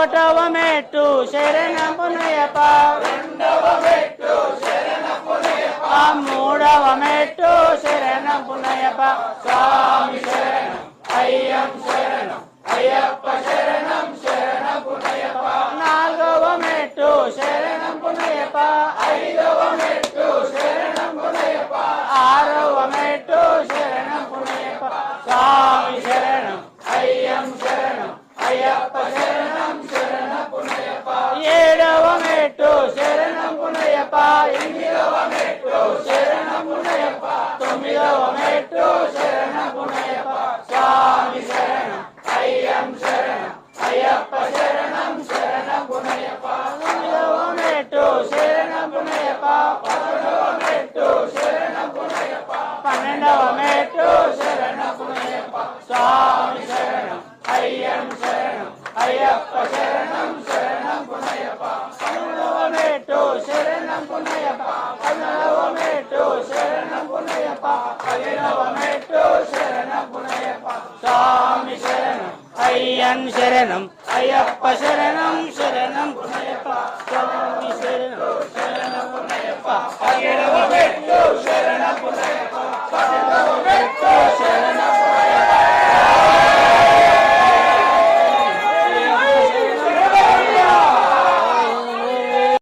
ఒకటవ మెట్టు శరణపునయప మూడవ మెట్టు శరణపునయప స్వామి శరణం అయ్యం శరణం అయ్యప్ప శరణం శరణపునయప నాలుగవ మెట్టు శరణపునయప ఐదవ మెట్టు శరణపునయప ఆరవ మెట్టు శరణపునయప స్వామి శరణం అయ్యం శరణం అయ్యప్ప శరణం శరణపునయప ఏడవ మెట్టు శరణపునయప ఎనిమిదవ మెట్టు శరణపునయప తొమ్మిదవ మెట్టు శరణపునయప స్వామి శరణం అయ్యం శరణం అయ్యప్ప శరణం శరణపునయప తొమ్మిదవ మెట్టు శరణపునయప పదకొండవ మెట్టు శరణపునయప పన్నెండవ మెట్టు శరణపునయప స్వామి శరణం అయ్యం శరణం అయ్యప్ప శరణం శరణపునయప పదమూడవ మెట్టు శరణపునయప పద్నాలుగవ మెట్టు శరణపునయప పదిహేనవ మెట్టు శరణపునయప స్వామి శరణం అయ్యన్ శరణం అయ్యప్ప శరణం శరణపునయప స్వామి శరణం శరణపునయప పదిహేడవ మెట్టు